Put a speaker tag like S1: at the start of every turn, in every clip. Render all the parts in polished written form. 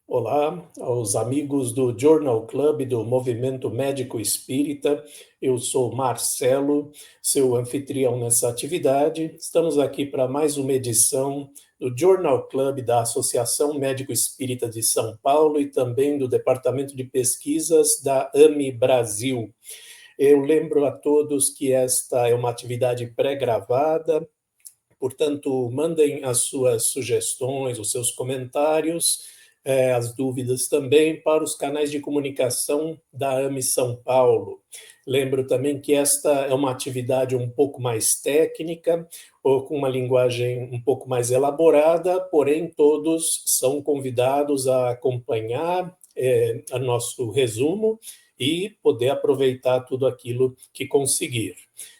S1: Olá, aos amigos do Journal Club do Movimento Médico Espírita. Eu sou Marcelo, seu anfitrião nessa atividade. Estamos aqui para mais uma edição do Journal Club da Associação Médico Espírita de São Paulo e também do Departamento de Pesquisas da AME Brasil. Eu lembro a todos que esta é uma atividade pré-gravada, portanto, mandem as suas sugestões, os seus comentários, as dúvidas também para os canais de comunicação da AME São Paulo. Lembro também que esta é uma atividade um pouco mais técnica, ou com uma linguagem um pouco mais elaborada, porém todos são convidados a acompanhar o nosso resumo e poder aproveitar tudo aquilo que conseguir.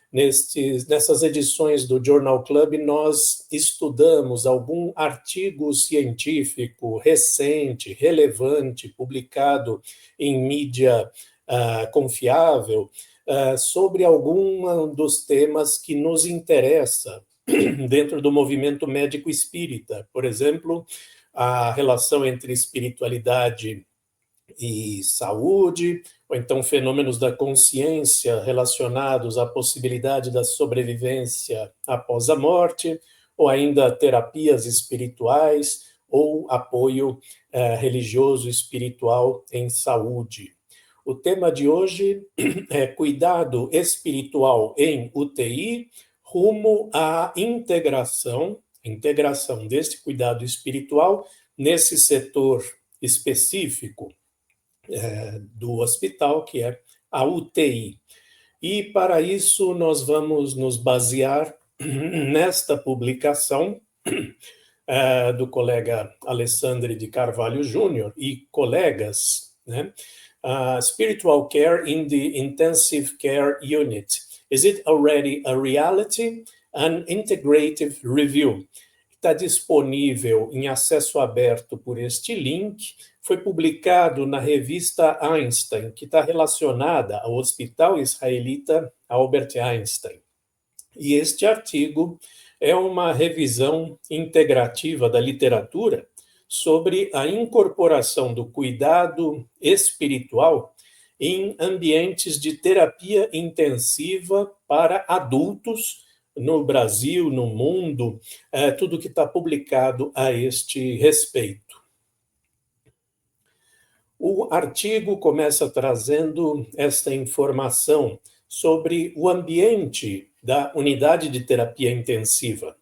S1: Nessas edições do Journal Club, nós estudamos algum artigo científico recente, relevante, publicado em mídia confiável, sobre algum dos temas que nos interessa dentro do movimento médico espírita. Por exemplo, a relação entre espiritualidade e saúde, ou então fenômenos da consciência relacionados à possibilidade da sobrevivência após a morte, ou ainda terapias espirituais ou apoio religioso espiritual em saúde. O tema de hoje é cuidado espiritual em UTI, rumo à integração desse cuidado espiritual nesse setor específico do hospital, que é a UTI. E para isso nós vamos nos basear nesta publicação do colega Alessandro de Carvalho Júnior e colegas, né? Spiritual Care in the Intensive Care Unit. Is it already a reality? An Integrative Review. Está disponível em acesso aberto por este link. Foi publicado na revista Einstein, que está relacionada ao Hospital Israelita Albert Einstein. E este artigo é uma revisão integrativa da literatura sobre a incorporação do cuidado espiritual em ambientes de terapia intensiva para adultos no Brasil, no mundo, tudo que está publicado a este respeito. O artigo começa trazendo esta informação sobre o ambiente da unidade de terapia intensiva.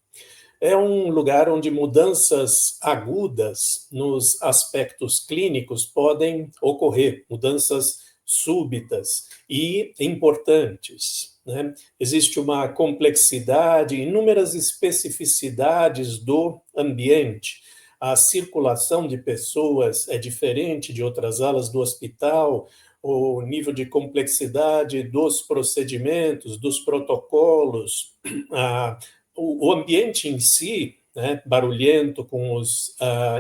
S1: É um lugar onde mudanças agudas nos aspectos clínicos podem ocorrer, mudanças súbitas e importantes, né? Existe uma complexidade, inúmeras especificidades do ambiente. A circulação de pessoas é diferente de outras alas do hospital, o nível de complexidade dos procedimentos, dos protocolos, o ambiente em si, né, barulhento, com os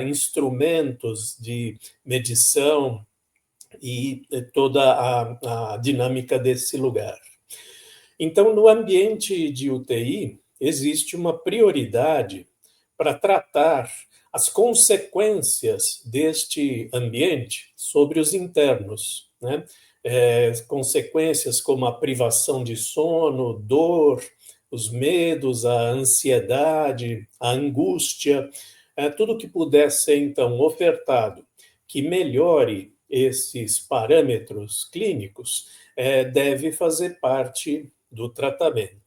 S1: instrumentos de medição e toda a dinâmica desse lugar. Então, no ambiente de UTI, existe uma prioridade para tratar as consequências deste ambiente sobre os internos, né? Consequências como a privação de sono, dor, os medos, a ansiedade, a angústia, tudo que puder ser, então, ofertado que melhore esses parâmetros clínicos, deve fazer parte do tratamento.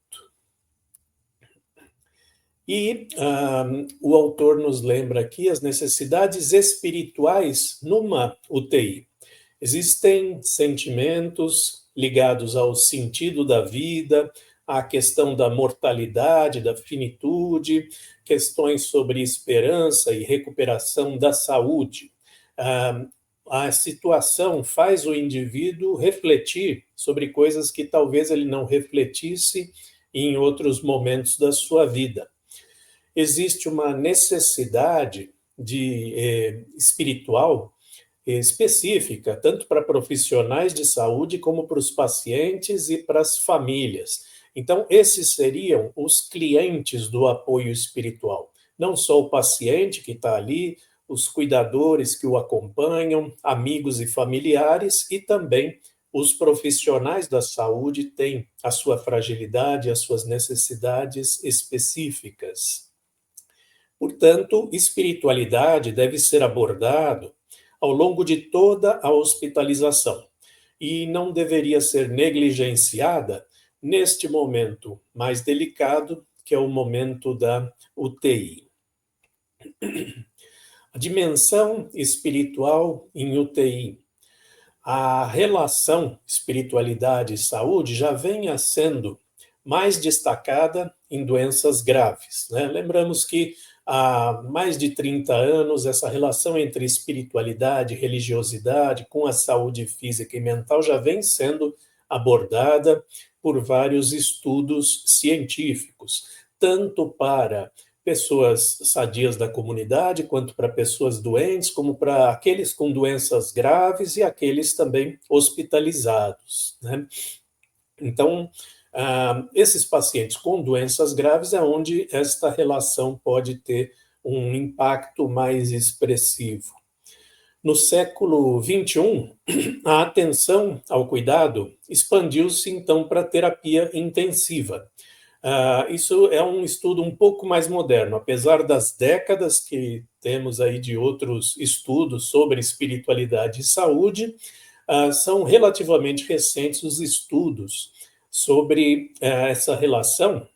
S1: E o autor nos lembra aqui as necessidades espirituais numa UTI. Existem sentimentos ligados ao sentido da vida, à questão da mortalidade, da finitude, questões sobre esperança e recuperação da saúde. A situação faz o indivíduo refletir sobre coisas que talvez ele não refletisse em outros momentos da sua vida. Existe uma necessidade espiritual específica, tanto para profissionais de saúde como para os pacientes e para as famílias. Então, esses seriam os clientes do apoio espiritual. Não só o paciente que está ali, os cuidadores que o acompanham, amigos e familiares, e também os profissionais da saúde têm a sua fragilidade, as suas necessidades específicas. Portanto, espiritualidade deve ser abordado ao longo de toda a hospitalização e não deveria ser negligenciada neste momento mais delicado, que é o momento da UTI. A dimensão espiritual em UTI. A relação espiritualidade e saúde já vem sendo mais destacada em doenças graves, né? Lembramos que há mais de 30 anos essa relação entre espiritualidade e religiosidade com a saúde física e mental já vem sendo abordada por vários estudos científicos, tanto para pessoas sadias da comunidade, quanto para pessoas doentes, como para aqueles com doenças graves e aqueles também hospitalizados, né? Então, esses pacientes com doenças graves é onde esta relação pode ter um impacto mais expressivo. No século XXI, a atenção ao cuidado expandiu-se, então, para a terapia intensiva. Isso é um estudo um pouco mais moderno, apesar das décadas que temos aí de outros estudos sobre espiritualidade e saúde, são relativamente recentes os estudos sobre essa relação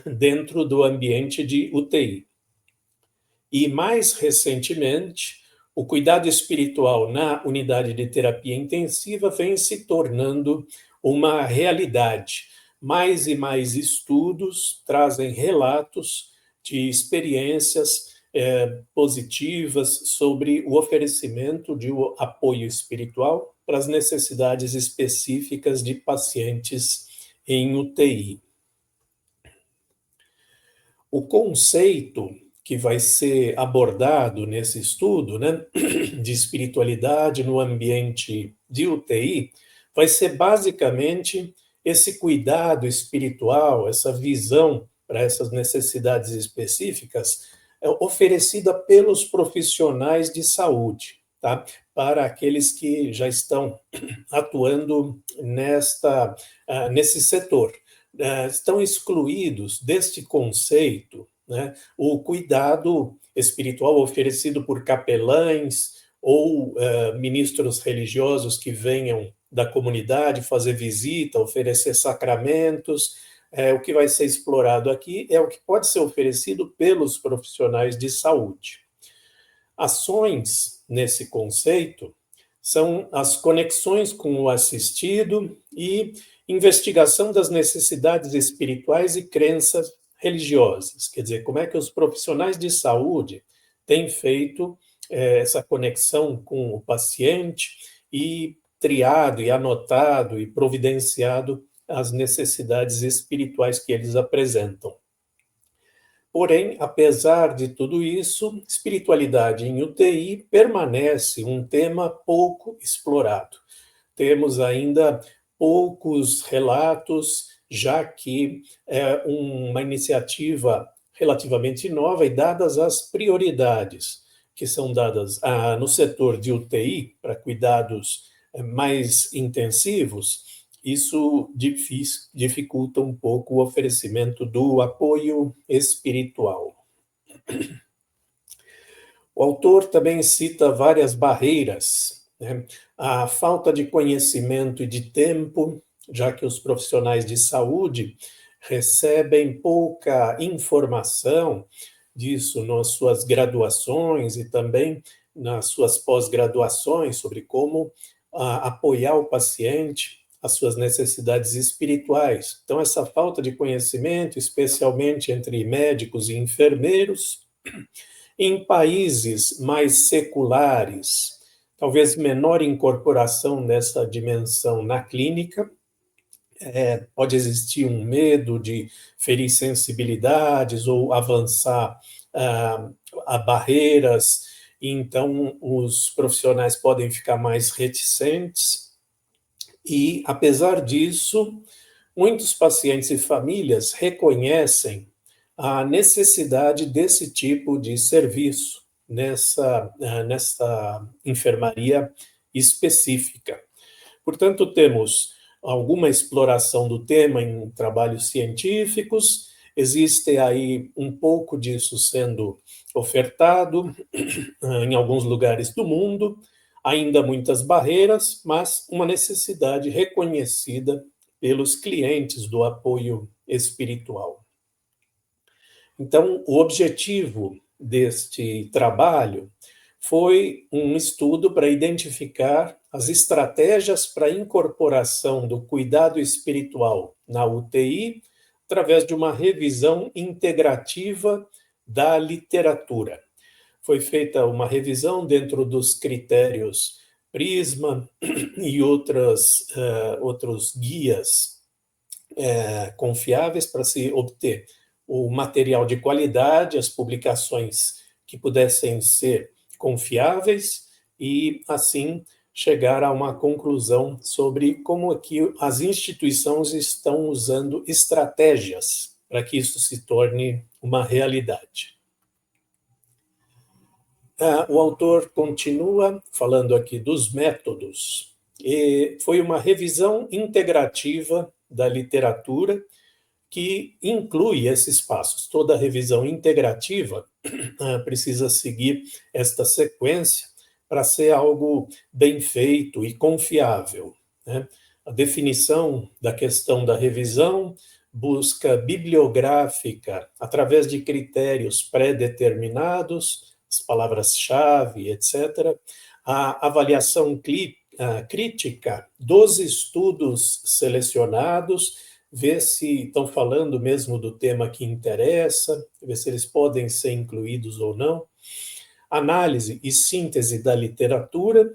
S1: dentro do ambiente de UTI. E mais recentemente, o cuidado espiritual na unidade de terapia intensiva vem se tornando uma realidade. Mais e mais estudos trazem relatos de experiências positivas sobre o oferecimento de apoio espiritual para as necessidades específicas de pacientes em UTI. O conceito que vai ser abordado nesse estudo, né, de espiritualidade no ambiente de UTI, vai ser basicamente esse cuidado espiritual, essa visão para essas necessidades específicas, oferecida pelos profissionais de saúde, tá? Para aqueles que já estão atuando nesse setor. Estão excluídos deste conceito, né, o cuidado espiritual oferecido por capelães ou ministros religiosos que venham da comunidade fazer visita, oferecer sacramentos. O que vai ser explorado aqui é o que pode ser oferecido pelos profissionais de saúde. Ações nesse conceito são as conexões com o assistido e investigação das necessidades espirituais e crenças religiosas. Quer dizer, como é que os profissionais de saúde têm feito essa conexão com o paciente e triado e anotado e providenciado as necessidades espirituais que eles apresentam. Porém, apesar de tudo isso, espiritualidade em UTI permanece um tema pouco explorado. Temos ainda poucos relatos, já que é uma iniciativa relativamente nova e dadas as prioridades que são dadas no setor de UTI para cuidados mais intensivos, isso dificulta um pouco o oferecimento do apoio espiritual. O autor também cita várias barreiras, né? A falta de conhecimento e de tempo, já que os profissionais de saúde recebem pouca informação disso nas suas graduações e também nas suas pós-graduações sobre como apoiar o paciente, as suas necessidades espirituais. Então, essa falta de conhecimento, especialmente entre médicos e enfermeiros, em países mais seculares, talvez menor incorporação dessa dimensão na clínica, pode existir um medo de ferir sensibilidades ou avançar a barreiras, então os profissionais podem ficar mais reticentes. E, apesar disso, muitos pacientes e famílias reconhecem a necessidade desse tipo de serviço, nessa enfermaria específica. Portanto, temos alguma exploração do tema em trabalhos científicos, existe aí um pouco disso sendo ofertado em alguns lugares do mundo, ainda muitas barreiras, mas uma necessidade reconhecida pelos clientes do apoio espiritual. Então, o objetivo deste trabalho foi um estudo para identificar as estratégias para a incorporação do cuidado espiritual na UTI, através de uma revisão integrativa da literatura. Foi feita uma revisão dentro dos critérios Prisma e outros guias confiáveis para se obter o material de qualidade, as publicações que pudessem ser confiáveis e, assim, chegar a uma conclusão sobre como aqui as instituições estão usando estratégias para que isso se torne uma realidade. O autor continua falando aqui dos métodos, e foi uma revisão integrativa da literatura que inclui esses passos. Toda revisão integrativa precisa seguir esta sequência para ser algo bem feito e confiável, né? A definição da questão da revisão, busca bibliográfica através de critérios pré-determinados, as palavras-chave, etc. A avaliação crítica dos estudos selecionados, ver se estão falando mesmo do tema que interessa, ver se eles podem ser incluídos ou não. Análise e síntese da literatura,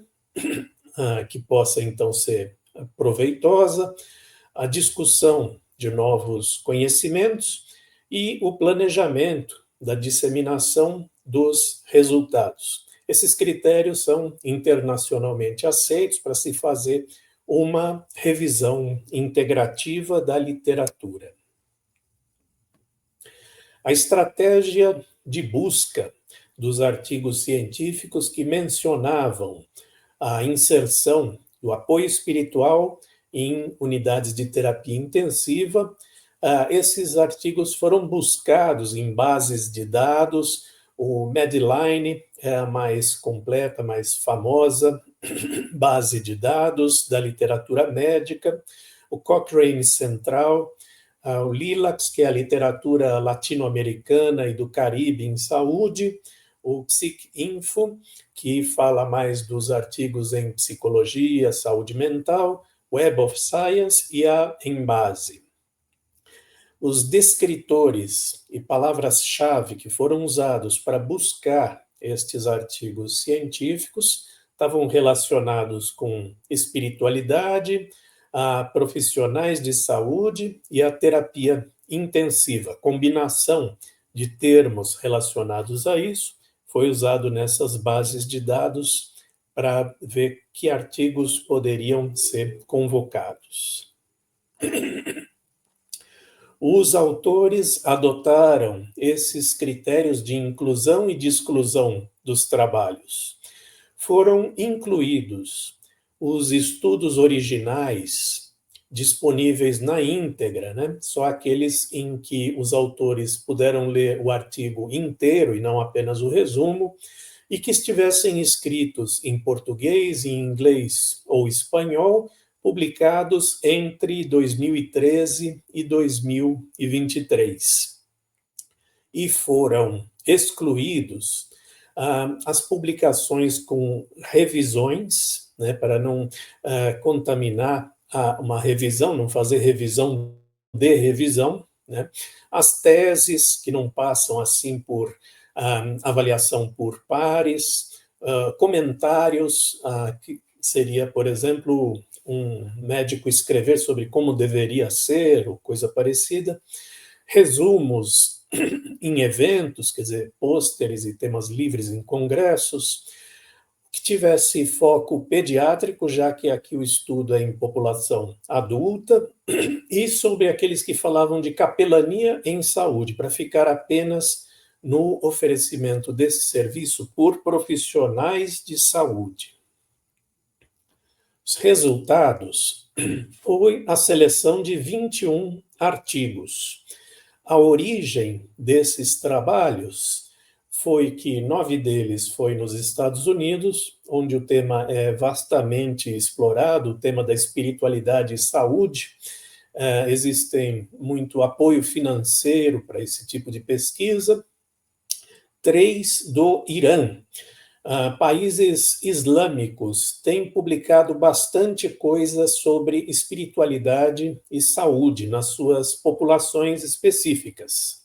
S1: que possa então ser proveitosa, a discussão de novos conhecimentos e o planejamento da disseminação dos resultados. Esses critérios são internacionalmente aceitos para se fazer uma revisão integrativa da literatura. A estratégia de busca dos artigos científicos que mencionavam a inserção do apoio espiritual em unidades de terapia intensiva, esses artigos foram buscados em bases de dados. O Medline é a mais completa, mais famosa base de dados da literatura médica, o Cochrane Central, o LILAC, que é a literatura latino-americana e do Caribe em saúde, o PsicInfo, que fala mais dos artigos em psicologia, saúde mental, Web of Science e a Embase. Os descritores e palavras-chave que foram usados para buscar estes artigos científicos estavam relacionados com espiritualidade, a profissionais de saúde e a terapia intensiva. Combinação de termos relacionados a isso foi usado nessas bases de dados para ver que artigos poderiam ser convocados. Os autores adotaram esses critérios de inclusão e de exclusão dos trabalhos. Foram incluídos os estudos originais disponíveis na íntegra, né? Só aqueles em que os autores puderam ler o artigo inteiro e não apenas o resumo, e que estivessem escritos em português, em inglês ou espanhol, publicados entre 2013 e 2023. E foram excluídos as publicações com revisões, né, para não contaminar uma revisão, não fazer revisão de revisão, né, as teses que não passam assim por avaliação por pares, comentários, que seria, por exemplo, um médico escrever sobre como deveria ser, ou coisa parecida, resumos em eventos, quer dizer, pôsteres e temas livres em congressos, que tivesse foco pediátrico, já que aqui o estudo é em população adulta, e sobre aqueles que falavam de capelania em saúde, para ficar apenas no oferecimento desse serviço por profissionais de saúde. Os resultados foi a seleção de 21 artigos. A origem desses trabalhos foi que 9 deles foi nos Estados Unidos, onde o tema é vastamente explorado, o tema da espiritualidade e saúde. Existem muito apoio financeiro para esse tipo de pesquisa. 3 do Irã. Países islâmicos têm publicado bastante coisa sobre espiritualidade e saúde nas suas populações específicas.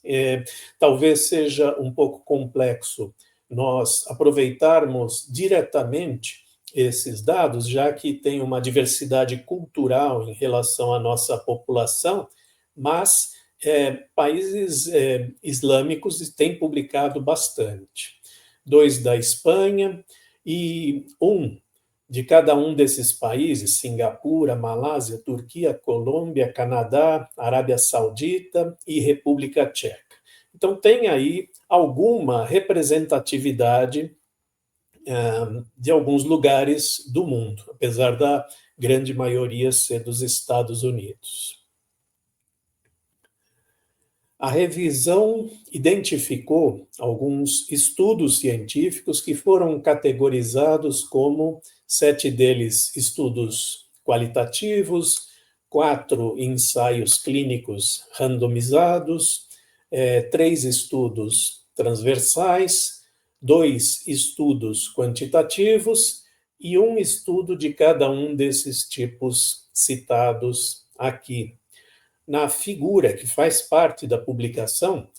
S1: Talvez seja um pouco complexo nós aproveitarmos diretamente esses dados, já que tem uma diversidade cultural em relação à nossa população, mas países islâmicos têm publicado bastante. 2 da Espanha e 1 de cada um desses países, Singapura, Malásia, Turquia, Colômbia, Canadá, Arábia Saudita e República Tcheca. Então, tem aí alguma representatividade de alguns lugares do mundo, apesar da grande maioria ser dos Estados Unidos. A revisão identificou alguns estudos científicos que foram categorizados como 7 deles estudos qualitativos, 4 ensaios clínicos randomizados, 3 estudos transversais, 2 estudos quantitativos e 1 estudo de cada um desses tipos citados aqui. Na figura que faz parte da publicação,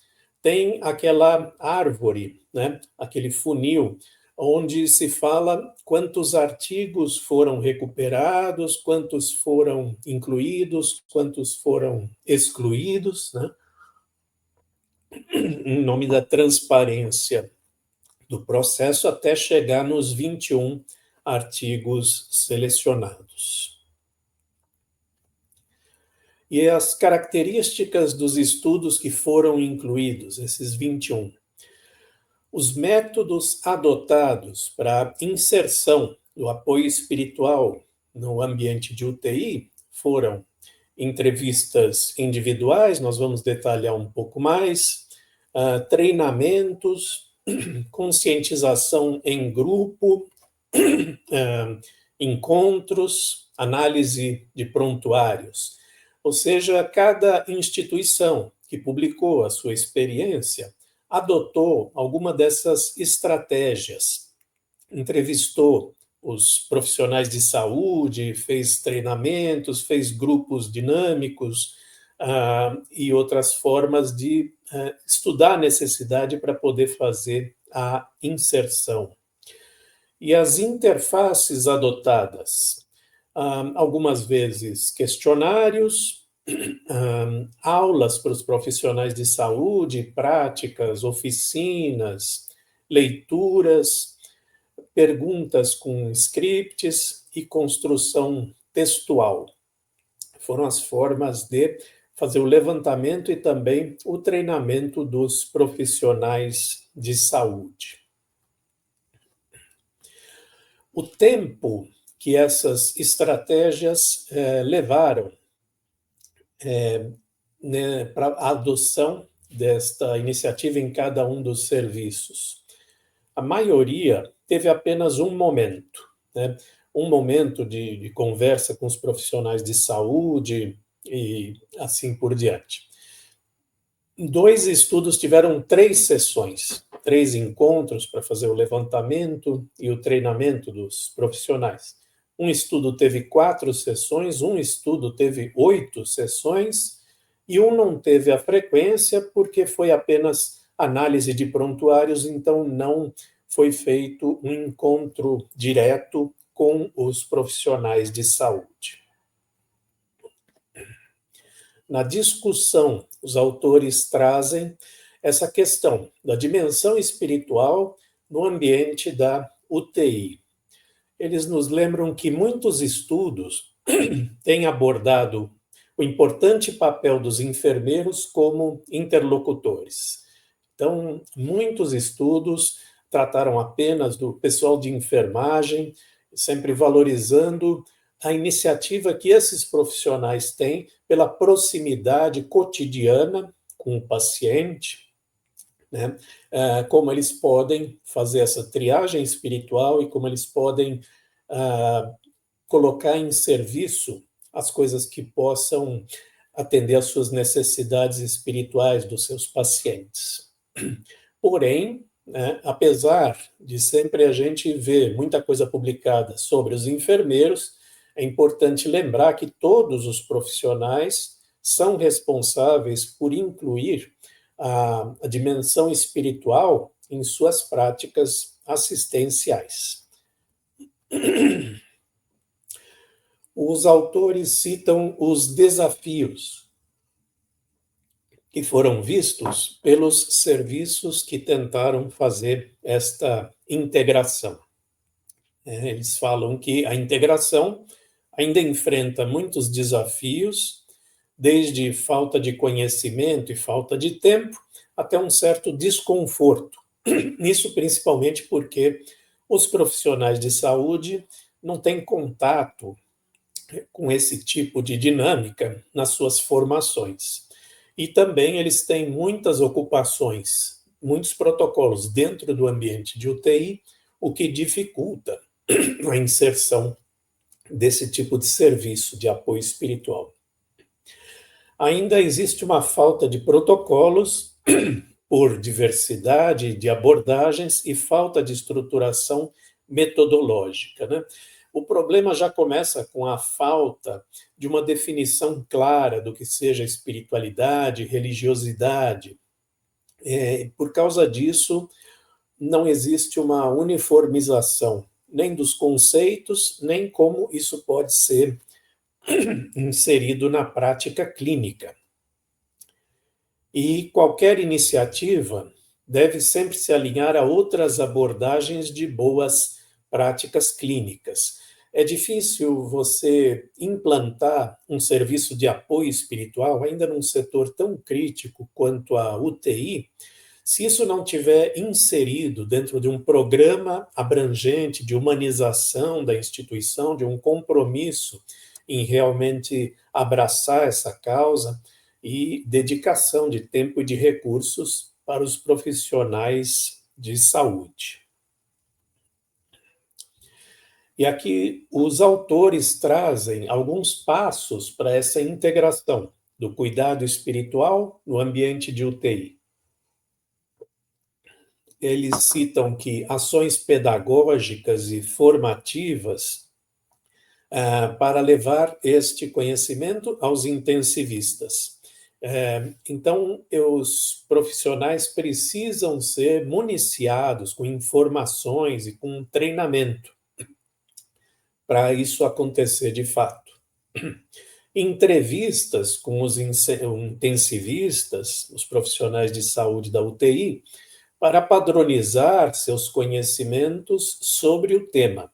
S1: tem aquela árvore, né? Aquele funil, onde se fala quantos artigos foram recuperados, quantos foram incluídos, quantos foram excluídos, né? Em nome da transparência do processo, até chegar nos 21 artigos selecionados. E as características dos estudos que foram incluídos, esses 21. Os métodos adotados para inserção do apoio espiritual no ambiente de UTI foram entrevistas individuais, nós vamos detalhar um pouco mais, treinamentos, conscientização em grupo, encontros, análise de prontuários. Ou seja, cada instituição que publicou a sua experiência adotou alguma dessas estratégias, entrevistou os profissionais de saúde, fez treinamentos, fez grupos dinâmicos e outras formas de estudar a necessidade para poder fazer a inserção. E as interfaces adotadas, algumas vezes questionários, aulas para os profissionais de saúde, práticas, oficinas, leituras, perguntas com scripts e construção textual. Foram as formas de fazer o levantamento e também o treinamento dos profissionais de saúde. O tempo que essas estratégias levaram para a adoção desta iniciativa em cada um dos serviços. A maioria teve apenas um momento, né? Um momento de conversa com os profissionais de saúde e assim por diante. 2 estudos tiveram 3 sessões, 3 encontros para fazer o levantamento e o treinamento dos profissionais. Um estudo teve 4 sessões, um estudo teve 8 sessões, e um não teve a frequência porque foi apenas análise de prontuários, então não foi feito um encontro direto com os profissionais de saúde. Na discussão, os autores trazem essa questão da dimensão espiritual no ambiente da UTI. Eles nos lembram que muitos estudos têm abordado o importante papel dos enfermeiros como interlocutores. Então, muitos estudos trataram apenas do pessoal de enfermagem, sempre valorizando a iniciativa que esses profissionais têm pela proximidade cotidiana com o paciente, né? Como eles podem fazer essa triagem espiritual e como eles podem colocar em serviço as coisas que possam atender às suas necessidades espirituais dos seus pacientes. Porém, né, apesar de sempre a gente ver muita coisa publicada sobre os enfermeiros, é importante lembrar que todos os profissionais são responsáveis por incluir a dimensão espiritual em suas práticas assistenciais. Os autores citam os desafios que foram vistos pelos serviços que tentaram fazer esta integração. Eles falam que a integração ainda enfrenta muitos desafios, desde falta de conhecimento e falta de tempo, até um certo desconforto. Isso principalmente porque os profissionais de saúde não têm contato com esse tipo de dinâmica nas suas formações. E também eles têm muitas ocupações, muitos protocolos dentro do ambiente de UTI, o que dificulta a inserção desse tipo de serviço de apoio espiritual. Ainda existe uma falta de protocolos por diversidade de abordagens e falta de estruturação metodológica, né? O problema já começa com a falta de uma definição clara do que seja espiritualidade, religiosidade. Por causa disso, não existe uma uniformização, nem dos conceitos, nem como isso pode ser inserido na prática clínica. E qualquer iniciativa deve sempre se alinhar a outras abordagens de boas práticas clínicas. É difícil você implantar um serviço de apoio espiritual, ainda num setor tão crítico quanto a UTI, se isso não tiver inserido dentro de um programa abrangente de humanização da instituição, de um compromisso em realmente abraçar essa causa e dedicação de tempo e de recursos para os profissionais de saúde. E aqui os autores trazem alguns passos para essa integração do cuidado espiritual no ambiente de UTI. Eles citam que ações pedagógicas e formativas para levar este conhecimento aos intensivistas. Então, os profissionais precisam ser municiados com informações e com treinamento para isso acontecer de fato. Entrevistas com os intensivistas, os profissionais de saúde da UTI, para padronizar seus conhecimentos sobre o tema.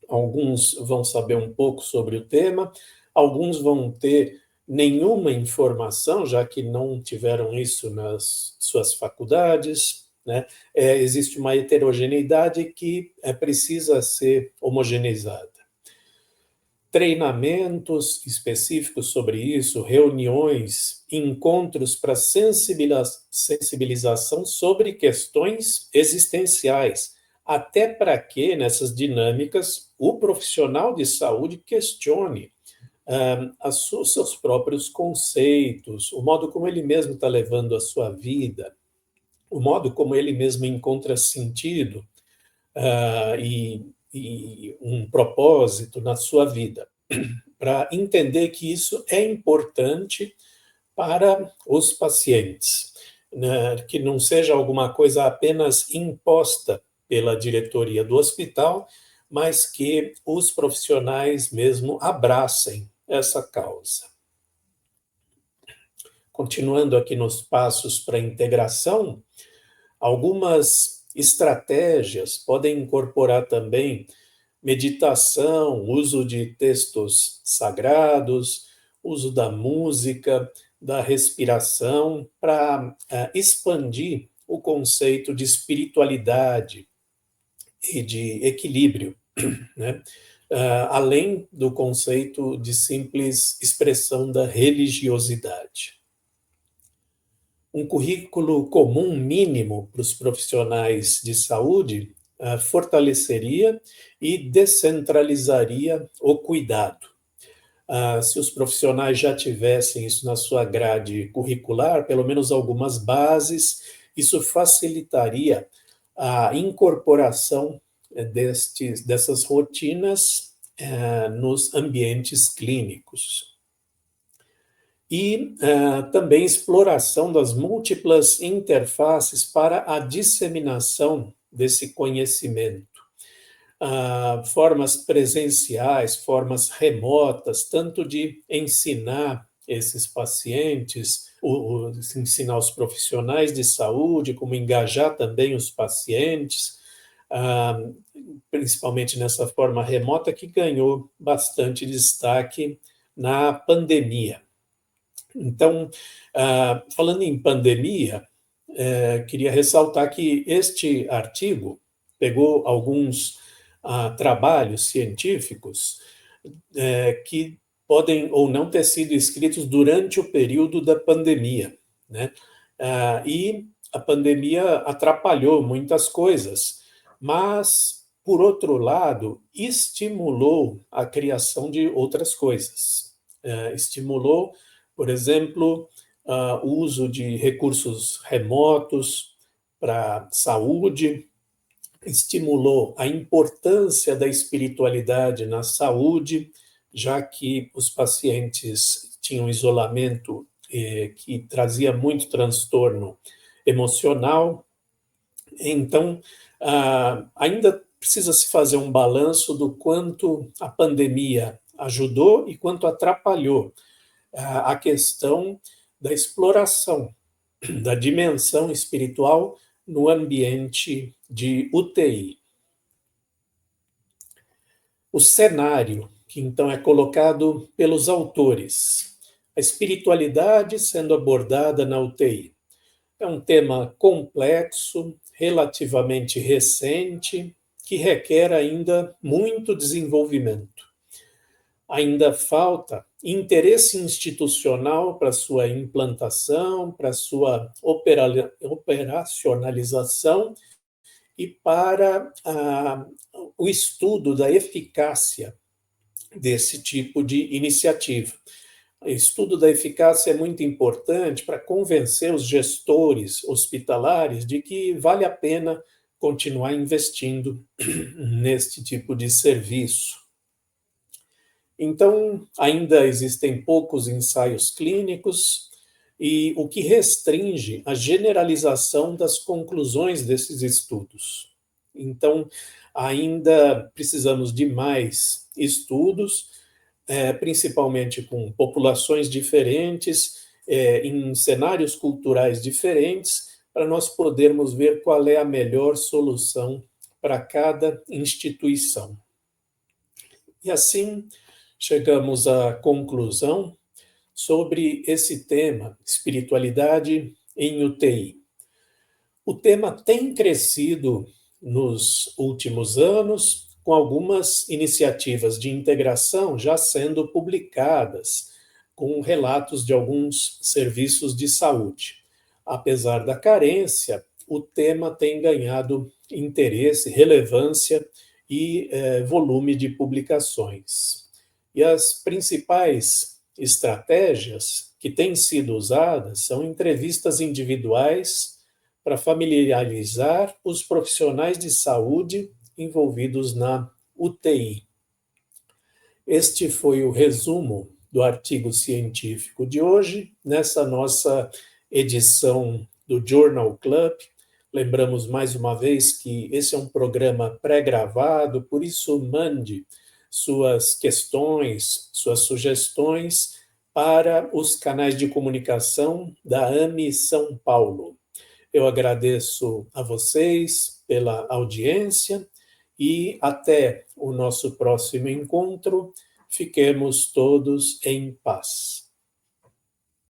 S1: Alguns vão saber um pouco sobre o tema, alguns vão ter nenhuma informação, já que não tiveram isso nas suas faculdades, né? Existe uma heterogeneidade que precisa ser homogeneizada. Treinamentos específicos sobre isso, reuniões, encontros para sensibilização sobre questões existenciais, até para que, nessas dinâmicas, o profissional de saúde questione os seus próprios conceitos, o modo como ele mesmo está levando a sua vida, o modo como ele mesmo encontra sentido e um propósito na sua vida, para entender que isso é importante para os pacientes, né? Que não seja alguma coisa apenas imposta pela diretoria do hospital, mas que os profissionais mesmo abracem essa causa. Continuando aqui nos passos para a integração, algumas estratégias podem incorporar também meditação, uso de textos sagrados, uso da música, da respiração para expandir o conceito de espiritualidade e de equilíbrio, né? Além do conceito de simples expressão da religiosidade. Um currículo comum mínimo para os profissionais de saúde fortaleceria e descentralizaria o cuidado. Se os profissionais já tivessem isso na sua grade curricular, pelo menos algumas bases, isso facilitaria a incorporação dessas rotinas nos ambientes clínicos. E também exploração das múltiplas interfaces para a disseminação desse conhecimento. Formas presenciais, formas remotas, tanto de ensinar esses pacientes, ensinar os profissionais de saúde, como engajar também os pacientes, principalmente nessa forma remota que ganhou bastante destaque na pandemia. Então, falando em pandemia, queria ressaltar que este artigo pegou alguns trabalhos científicos que podem ou não ter sido escritos durante o período da pandemia, né? E a pandemia atrapalhou muitas coisas, mas, por outro lado, estimulou a criação de outras coisas. Estimulou, por exemplo, o uso de recursos remotos para saúde, estimulou a importância da espiritualidade na saúde, já que os pacientes tinham isolamento que trazia muito transtorno emocional. Então, ainda precisa se fazer um balanço do quanto a pandemia ajudou e quanto atrapalhou a questão da exploração da dimensão espiritual no ambiente de UTI. O cenário, que então é colocado pelos autores, a espiritualidade sendo abordada na UTI. É um tema complexo, relativamente recente, que requer ainda muito desenvolvimento. Ainda falta interesse institucional para sua implantação, para sua operacionalização e para o estudo da eficácia desse tipo de iniciativa. O estudo da eficácia é muito importante para convencer os gestores hospitalares de que vale a pena continuar investindo neste tipo de serviço. Então, ainda existem poucos ensaios clínicos e o que restringe a generalização das conclusões desses estudos. Então, ainda precisamos de mais estudos, principalmente com populações diferentes, em cenários culturais diferentes, para nós podermos ver qual é a melhor solução para cada instituição. E assim, chegamos à conclusão sobre esse tema, espiritualidade em UTI. O tema tem crescido nos últimos anos, com algumas iniciativas de integração já sendo publicadas, com relatos de alguns serviços de saúde. Apesar da carência, o tema tem ganhado interesse, relevância e volume de publicações. E as principais estratégias que têm sido usadas são entrevistas individuais para familiarizar os profissionais de saúde envolvidos na UTI. Este foi o resumo do artigo científico de hoje, nessa nossa edição do Journal Club. Lembramos mais uma vez que esse é um programa pré-gravado, por isso mande suas questões, suas sugestões para os canais de comunicação da AME São Paulo. Eu agradeço a vocês pela audiência e até o nosso próximo encontro. Fiquemos todos em paz.